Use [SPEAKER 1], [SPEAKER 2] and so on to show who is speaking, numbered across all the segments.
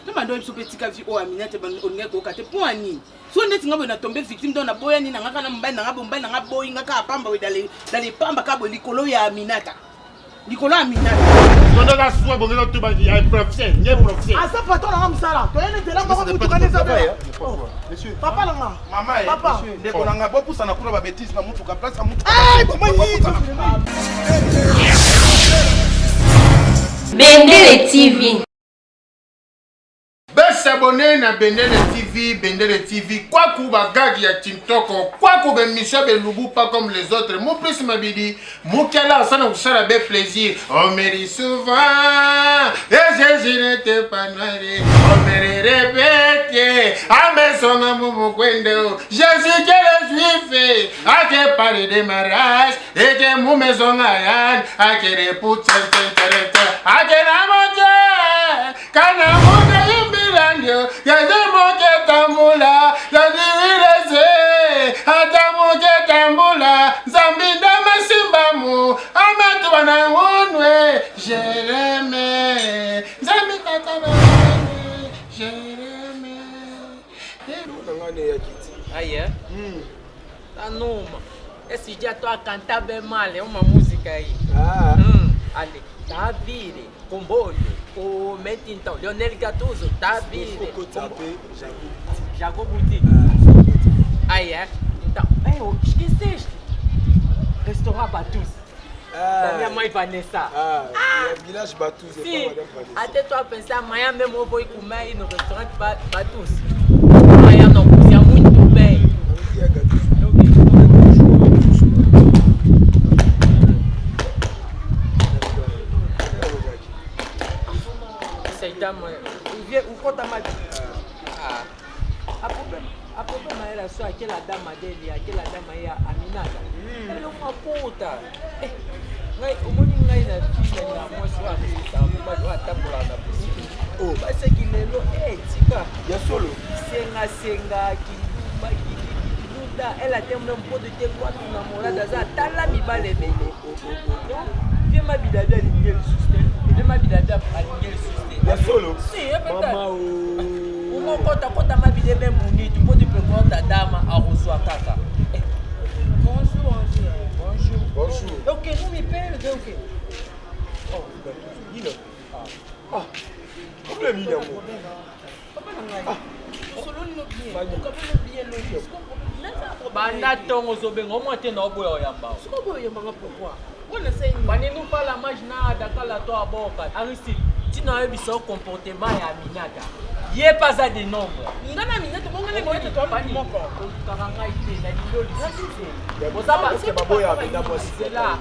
[SPEAKER 1] Non, madame, je suis petit oh, Aminata, on est au côté pour Annie. Si on est tombé tombé victime dans la boya, ni n'a pas n'a boy, n'a pas pamba dans les pamba cabo, Nicolo et Aminata. Nicolas Aminata.
[SPEAKER 2] On a la soie, on a tout bas, il y a un professeur, il y a un professeur.
[SPEAKER 3] Ah, ça, pas toi, la ça. Tu es là, monsieur. Papa, maman, papa,
[SPEAKER 4] dès qu'on a beaucoup, ça n'a pas de bêtises, na mutu ka place, mutu.
[SPEAKER 5] Bendele TV.
[SPEAKER 2] S'abonner na Bendele TV, quoi qu'on va gagner à TikTok, quoi qu'on va Michel Beloubou pas comme les autres, mon plus m'a dit, mon kala, ça nous sera avec plaisir. On me dit souvent, et je n'étais pas noiré, on me répète, à mes sons à mon coindo, je suis que le juif, à que parler de mariage, et que mon maison à Yann, à que les poutres, à que la montagne, quand la montagne. Yazamoke tambula, yazirileze, atamoke tambula, zambinda masimbamu, amatu wanawunwe, Jereme, zambika tabawane, Jereme.
[SPEAKER 4] Nangane ya kiti.
[SPEAKER 6] Aí tá numa. Esse dia tô a cantar bem mal, é uma música aí. Ali, tá vire, comboio. O mete então, Leonel Gattuso, tá vire. Jago Boutique. Aí então, eu esqueceste. Restaurant Batus. Da minha mãe Vanessa.
[SPEAKER 4] Village Batus.
[SPEAKER 6] Sim, até tu a pensar, amanhã mesmo eu vou ir comer aí no restaurante Batus. Amanhã não cozinha muito bem. O conta mais. A problema era só aquela dama dele, aquela dama aí, a Aminata. Ela é uma puta. O mundo aí na filha, na moça, mas eu até por lá na piscina. Mas é que lelo, tica.
[SPEAKER 4] Ya solo.
[SPEAKER 6] Senga, que luta. Ela tem um pode ter 4 namoradas, tá lá me vale bem. Vem uma vida dela, ninguém sustenta. Vem uma vida dela, ninguém sustenta.
[SPEAKER 4] Ya solo?
[SPEAKER 6] Sim, é verdade. Uma conta mais vida bem bonita. Pode perguntar a dama a sua caca. Bonjour. O que? Não me perde, o que?
[SPEAKER 4] Problème, il y a un
[SPEAKER 6] Banda tongo zobenga, au moins t'es dans le bois yamba.
[SPEAKER 1] Pourquoi?
[SPEAKER 6] Bani nous parle mais nada, cala tua boca. Aristide, tu n'as pas vu son comportement à Aminata. Il n'y a pas ça de nombre.
[SPEAKER 1] Ngana Aminata, bon ngana Aminata toi pas mon corps.
[SPEAKER 6] Karanga ite na lilo lisisi.
[SPEAKER 4] c'est
[SPEAKER 6] là.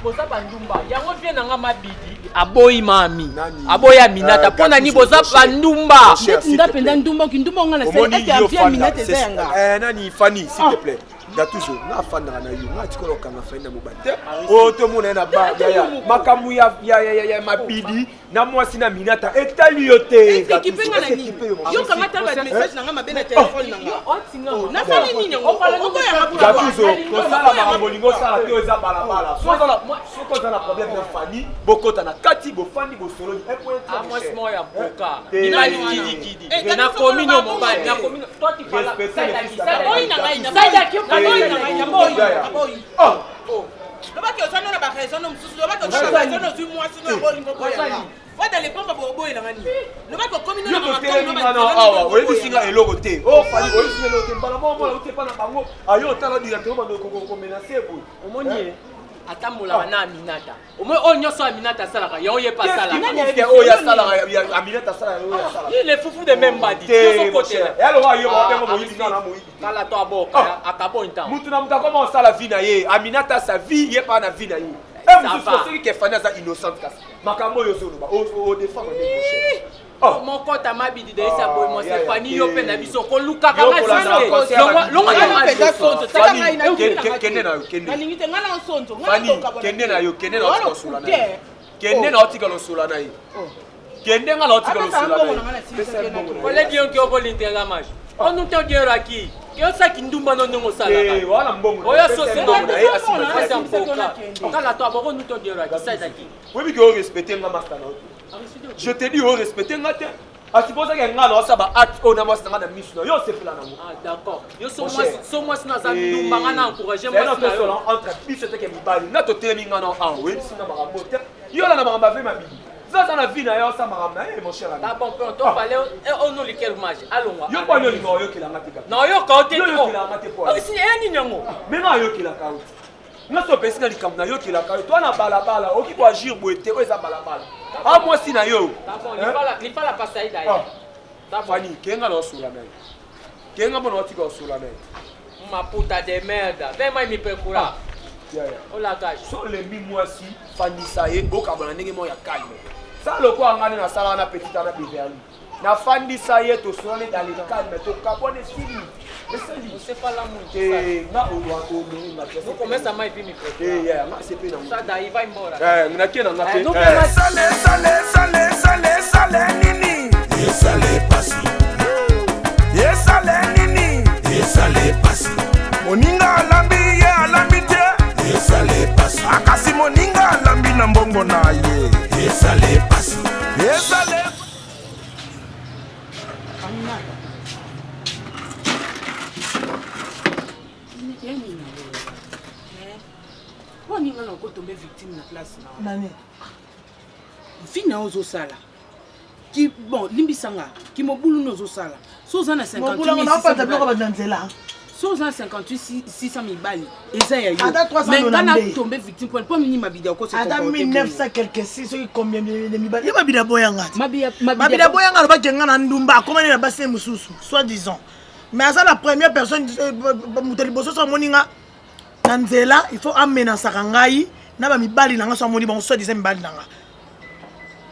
[SPEAKER 6] Boza bandumba. Yango vient nanga mabidi. Aboyi mami. Aboyi Aminata. Pona ni boza bandumba.
[SPEAKER 1] Ndapenda ndumba kindumba ngana c'est bien Aminata zanga.
[SPEAKER 4] Nani Fanny s'il te plaît. Gatuso na fanda na yo na tikolo kanga faina mobate o to mona na ba ya makamu ya mabidi na mwasi na Minata etali yote
[SPEAKER 1] Gatuso yo kanga ta ba message na ngama bena téléphone nanga na fali nini ngo ya
[SPEAKER 4] Gatuso ko sala ba bolingo sala te eza balabala soko za na problème na Fanny bokota na kati bo Fanny bo solo
[SPEAKER 6] mwasi moya boka ni kidi na komino mobile na komino toi tu parles ça boy na ngai na Atambola na Aminata. Au moins on nyoso Aminata salaka, yo ye pas sala.
[SPEAKER 4] Oh ya salaka Aminata salaka yo ya salaka.
[SPEAKER 6] Il est foufou de même badi.
[SPEAKER 4] Yo côté. Et alors yo ba mo yibi na mo yibi.
[SPEAKER 6] Kala to aboka, akabo inta.
[SPEAKER 4] Mutu na muta comment ça la vie na ye. Aminata sa vie ye pas na vie na ye. Et vous pensez que Fanny est innocente kasi. Makambo yo solo ba o défendre mes cher.
[SPEAKER 6] Oh mon compte mabidi de esa boy mo se Fanny yo pe na biso ko luka kanga siste. Longa
[SPEAKER 1] na pesa sonto. Taka na
[SPEAKER 4] kende na kende.
[SPEAKER 1] Na lingite ngala nsonto.
[SPEAKER 4] Fanny kende na yo kende na otikosola na. Kende na otikosola na ye. Kende ngala otikosola na.
[SPEAKER 6] Ole dion ki oko l'intégramage. On nous te dira qui? Yo sa ki ndumba no ndongo sala.
[SPEAKER 4] Voilà mbongo.
[SPEAKER 6] Oya so c'est on kala to aboko nous te dira qui ça daki.
[SPEAKER 4] Oui mais que respecter nga master na. Je te dis respecter nga te. A supposer que nga na sa ba acte on a master na mission. Yo c'est plan na mo.
[SPEAKER 6] Ah d'accord. Yo so moi na za ndumba nga na encourager
[SPEAKER 4] moi. C'est notre seul entre puis c'était que mi bali. Na to temi nga na en oui sina ba moteur. Yo la na ba ba ma bibi. Ça na vie na yo ça ma mon cher ami.
[SPEAKER 6] D'abord on fallait on nous lequel match. Allons.
[SPEAKER 4] Yo pas yo lingo yo kila ngati ka.
[SPEAKER 6] Non yo ka ote.
[SPEAKER 4] Yo kila ngati po.
[SPEAKER 6] Si eni nyango.
[SPEAKER 4] Mais nga yo kila ka. Nga so pesi na likamna yo kila ka. Toi na balabala oki ko agir boete o eza balabala. Ah moi si na yo.
[SPEAKER 6] D'abord il fallait passer d'ailleurs.
[SPEAKER 4] Fani kenga no sula na. Kenga bono tika sula na.
[SPEAKER 6] Ma puta de merda. Vem mais me procurar. Olha gars.
[SPEAKER 4] So le mi moi si Fani saye boka bana ndenge mo ya calme. Ça le quoi ngani na sala na petite na Beverly. Na Fani saye to sona dans le calme to capone fini.
[SPEAKER 6] Você fala muito.
[SPEAKER 4] Na o na
[SPEAKER 6] Vou começar mais vir me
[SPEAKER 4] procurar. Na CP na.
[SPEAKER 6] Sai daí vai embora.
[SPEAKER 4] Na que na pe.
[SPEAKER 6] Não tem mais
[SPEAKER 3] Sale nini.
[SPEAKER 7] Sale pasi.
[SPEAKER 3] Sale nini.
[SPEAKER 7] Sale pasi.
[SPEAKER 3] Moninga alambi ye alambi te.
[SPEAKER 7] Sale pasi.
[SPEAKER 3] Akasi moninga alambi na mbongo na ye.
[SPEAKER 7] Sale pasi.
[SPEAKER 3] Sale.
[SPEAKER 1] Wani ngana ko tombe victime na place na.
[SPEAKER 3] Nani?
[SPEAKER 1] Fina ozo sala. Ki bon limbisanga ki mobulu nozo sala. Soza na 58.
[SPEAKER 3] Mobulu na pas tablo ko banzela.
[SPEAKER 1] Soza 58 600 bali. Eza ya yo.
[SPEAKER 3] Ada 300
[SPEAKER 1] mais ngana tombe victime pour mini mabida ko se
[SPEAKER 3] Ada 1900 quelque si combien de mibali. Mabida boyanga. Mabida boyanga ba kenga na ndumba komani na base mususu soit disant. Mais ça la première personne muteli boso so moninga Nanzela, il faut amener sa kangai, na ba mibali nanga so moni bon so disait mibali nanga.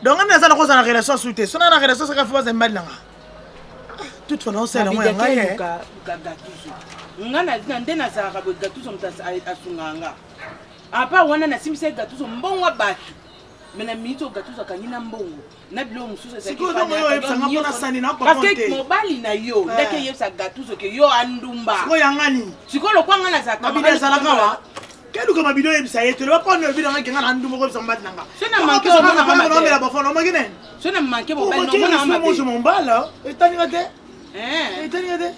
[SPEAKER 3] Donc on a ça na relation soute. So na relation ça ka fa mibali nanga. Toute fois on sait la moi ngai.
[SPEAKER 1] Ngana ndena za ka gatuso mtasa asunganga. Apa wana na simse gatuso mbongo baki. Mena mito gatuso kanina mbongo. Na bilo mususu sa
[SPEAKER 3] ki fanya. Parce
[SPEAKER 1] que mobali na yo, ndeke yesa gatuso ke yo andumba.
[SPEAKER 3] Siko yangani.
[SPEAKER 1] Siko lo kwanga na za
[SPEAKER 3] mabide sala kawa. Kelu kama bido yebisa yetu ba pona bido ngaki ngana andumba ko sambati nanga.
[SPEAKER 1] Sena manke so na
[SPEAKER 3] mama no mela ba fona magine.
[SPEAKER 1] Sena manke mobali no mona
[SPEAKER 3] mama. Mo je mombala. Etani ngate. Etani ngate.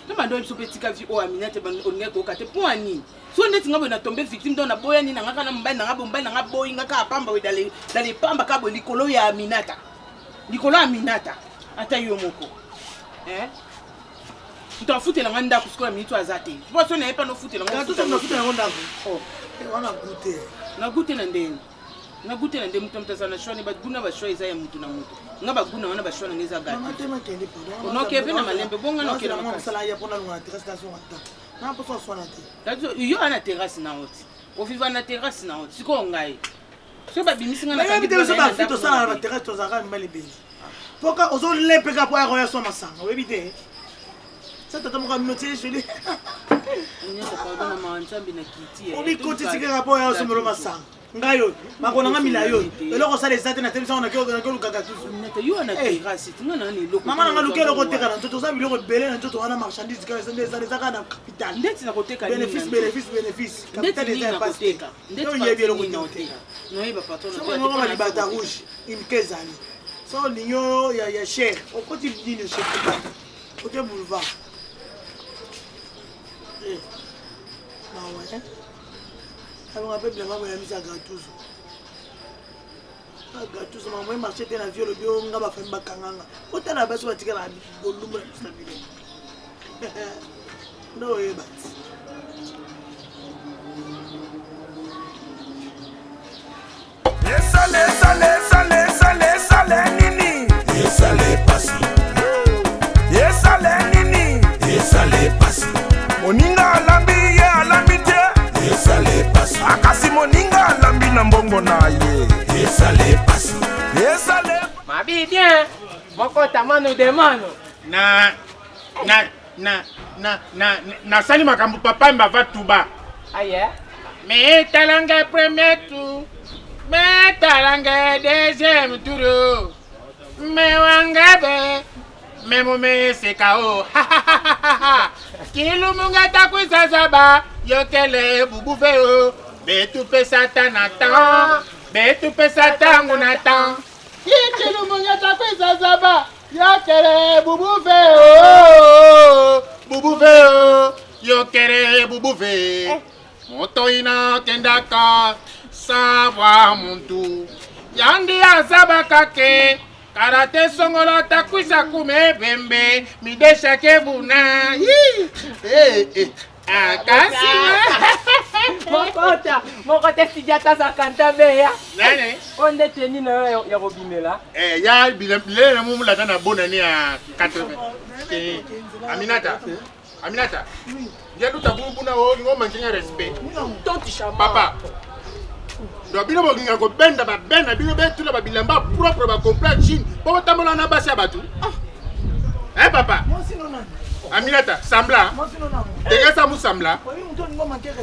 [SPEAKER 1] Toma ndo so petit ka vi o aminate ban onne ko kate poani. So ndeti ngabo na tombe victime ndo na boya ni ngaka na mbali na boyi ngaka pamba we dale pamba ka bo likolo ya aminata. Likolo ya aminata. Ata yo moko. Nto afute na nganda kuskola minito azate. Bo so na epa no fute na nganda.
[SPEAKER 3] Tout na fute na nganda. Oh. Wana goûter.
[SPEAKER 1] Na goûter na ndeni. Na goûter na ndeni mtu mtazana shoni ba guna ba shoi za ya mtu na mtu. Ngaba guna wana ba shona ngeza gati.
[SPEAKER 3] Mama tema kende pardon.
[SPEAKER 1] No kebe na malembe bonga no kela
[SPEAKER 3] makasi. Sala ya pona ngwa terrasse ata. Na poso swana te.
[SPEAKER 1] Dazo yo ana terrasse na oti. O viva na terrasse na oti. Siko ngai. So ba bimisi ngana
[SPEAKER 3] ka bidelo so ba fito sala na terrasse to zaka mbali be. Poka ozo lepe ka po ya roya so masanga. We bite. Ça t'a mon noté je dis.
[SPEAKER 1] On est pas dans ma nchambi na kiti.
[SPEAKER 3] On est côté tika ka po ya so molo masanga. Ngayo makona ngamila yo eloko sala ezate na television na kyo kaka tu
[SPEAKER 1] nete yo na terrasse ngana ni loko
[SPEAKER 3] mama na lukelo ko teka na ntoto za biloko bele na ntoto wana marchandise ka sende za kana capital
[SPEAKER 1] ndeti na koteka
[SPEAKER 3] bénéfice capital des impôts ndeti yebi eloko ni oteka
[SPEAKER 1] no yeba patron
[SPEAKER 3] so ngoma ma libata rouge une kezani so linyo ya cher au côté d'une cher côté boulevard ah ouais. Alors, on peut vraiment mis à Gattuso. Gattuso, maman, marché dans la viole, on va faire un bakanganga. Autant la base, on va tirer la volume de la vidéo. Non, il bat. Sale nini.
[SPEAKER 7] Sale pasi.
[SPEAKER 3] Sale nini.
[SPEAKER 7] Sale pasi.
[SPEAKER 3] Moninga alambi ye alambi te.
[SPEAKER 7] Sale pasi.
[SPEAKER 3] Akasi moninga alambi na mbongo na ye.
[SPEAKER 7] Sale pasi.
[SPEAKER 3] Sale.
[SPEAKER 6] Ma bien. Moko tamano de mano.
[SPEAKER 2] Na sali makambo papa mbava tuba.
[SPEAKER 6] Aye.
[SPEAKER 2] Me talanga premier tour. Me talanga deuxième tour. Me wangabe. Memome sekao. Kilumunga takwisa zaba. Yokele bubufeo. Betupe satanatan. Betupe satangunatan. Kilumunga takwisa zaba. Yokele bubufeo. Bubufeo. Yokele bubufe. Motoina kendaka. Savoir muntu. Yandi azaba kake. Karate songolo takwisa kume bembe midesha kebuna akasi
[SPEAKER 6] Mokota sijata za kanta beya.
[SPEAKER 2] nane
[SPEAKER 6] Onde teni na ya robimela.
[SPEAKER 2] ya bilele na mumu la tana bonane ya 80 Aminata ya duta buna o ngo mankinga respect
[SPEAKER 6] Tonti chama.
[SPEAKER 2] papa do bino bokinga ko benda ba benda bino betula ba bilamba propre ba complete chine po tamola na basi abatu papa Aminata sambla Tega sa musambla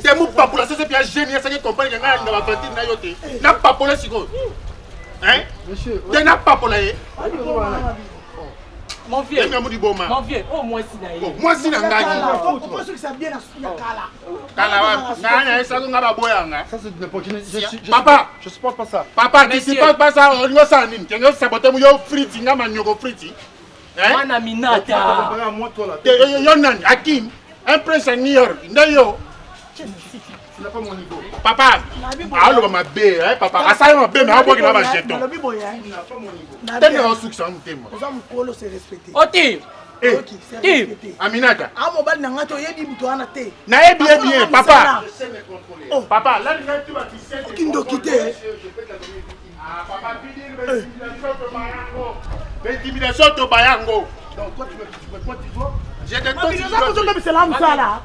[SPEAKER 2] te mu papula c'est bien génial ça qui comprend que ngana na ba cantine na yote na papula siko monsieur te na papula
[SPEAKER 6] Mon vieux.
[SPEAKER 2] Mon
[SPEAKER 6] vieux, oh moi si na
[SPEAKER 2] oh moi si na ngaki
[SPEAKER 3] Pourquoi que ça bien à kala
[SPEAKER 2] kala ngana esa ngaba boyanga
[SPEAKER 8] Ça c'est de l'opportunité.
[SPEAKER 2] Papa,
[SPEAKER 8] je supporte pas ça.
[SPEAKER 2] Papa, tu supportes pas ça, on va s'en aller. Tu vas saboter mon friti, nga maniogo friti.
[SPEAKER 6] Mana minata.
[SPEAKER 8] Moi toi là.
[SPEAKER 2] Yonan, Hakim, un prince New York, Ndayo.
[SPEAKER 8] Tu n'as pas mon niveau.
[SPEAKER 2] Papa, allo ma bé, papa, asa ma bé, mais on va pas va jeter.
[SPEAKER 3] Tu n'as pas mon niveau.
[SPEAKER 2] Tellement on succès en thème.
[SPEAKER 3] Nous avons colo c'est respecté.
[SPEAKER 6] Oti.
[SPEAKER 2] Aminata.
[SPEAKER 3] Ah mobile na ngato yebi muto ana te.
[SPEAKER 2] Na bien papa. Oh papa, là tu vas tisser.
[SPEAKER 3] Kindo kité.
[SPEAKER 2] Ah papa, intimidation to bayango.
[SPEAKER 8] Donc toi tu me vois.
[SPEAKER 2] Je te
[SPEAKER 3] donne c'est là msala.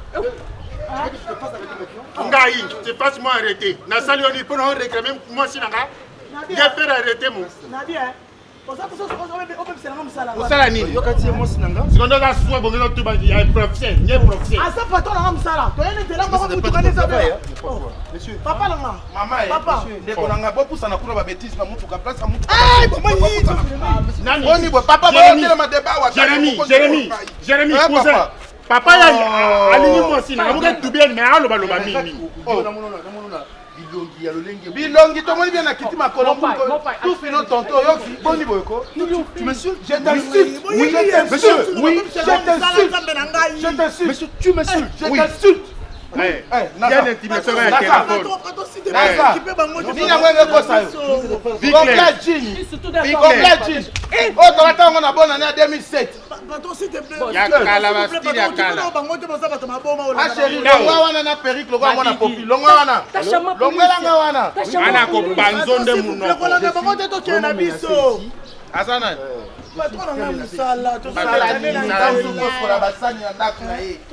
[SPEAKER 2] Ngai, tu passes moi arrêter. Na sali on peut non réclamer moi si nanga. Je faire arrêter mon.
[SPEAKER 3] Na bien.
[SPEAKER 2] Osala nini?
[SPEAKER 8] Yokati moi sinanga.
[SPEAKER 2] Sikondo ka soa bongelo to ba ya professeur, nye professeur.
[SPEAKER 3] Asa pato na msala. To yene te la mo mutu kanisa ba.
[SPEAKER 8] Monsieur.
[SPEAKER 3] Papa langa.
[SPEAKER 8] Mama
[SPEAKER 3] papa.
[SPEAKER 8] Ndeko nanga bo pusa na kuna ba bêtise na mutu ka place na mutu.
[SPEAKER 3] Eh, mama yi.
[SPEAKER 2] Nani?
[SPEAKER 8] Oni bo papa ba tele ma débat wa.
[SPEAKER 2] Jérémy cousin. Papa ya alini mo sina, amuke tubien mais aloba loba mimi.
[SPEAKER 8] Oh, na monona. Bilongi ya lolenge. Bilongi to moni bien na kiti makolo. Tout fino tonto yo boni boyko. Tu m'insultes? Je t'insulte. Oui, monsieur. Oui, je t'insulte. Monsieur, tu m'insultes. Je t'insulte.
[SPEAKER 2] Il y a l'intimidation avec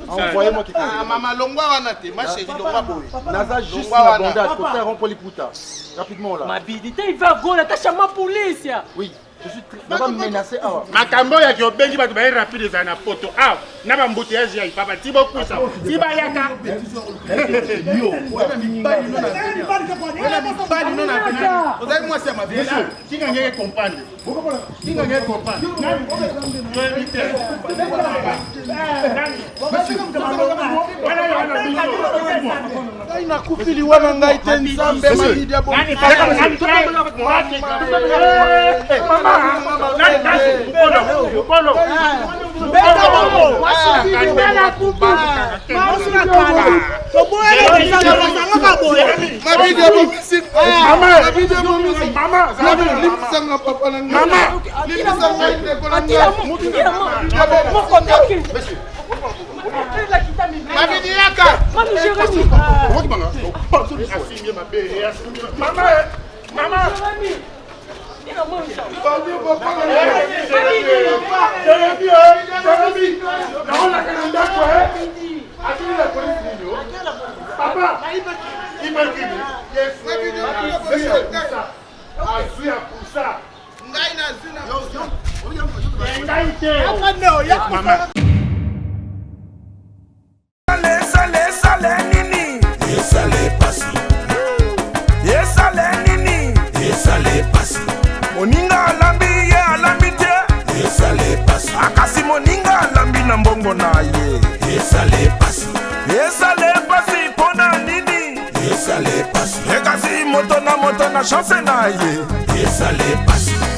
[SPEAKER 8] envoyez-moi qui maman longwa wana te ma chérie longwa boy naza juste la bondade côté rond Poliputa rapidement là
[SPEAKER 6] ma bidité il va go la tacha ma police.
[SPEAKER 8] Oui, je suis très menacé.
[SPEAKER 2] Makambo ya ki obengi bato ba rapide za na poto na ba embouteillage ya papa ti beaucoup ça ti ba yaka
[SPEAKER 8] yo moi c'est ma vie
[SPEAKER 2] qui ngenge comprendre
[SPEAKER 8] nakufili wana ngai te nzambe malidi ya
[SPEAKER 7] Moninga alambi ye alambi te. Akasi
[SPEAKER 9] mpona ye
[SPEAKER 7] Esale pasi
[SPEAKER 9] esale pasi mpona nini
[SPEAKER 7] Esale pasi
[SPEAKER 9] ekasi moto na chance na ye
[SPEAKER 7] Esale pasi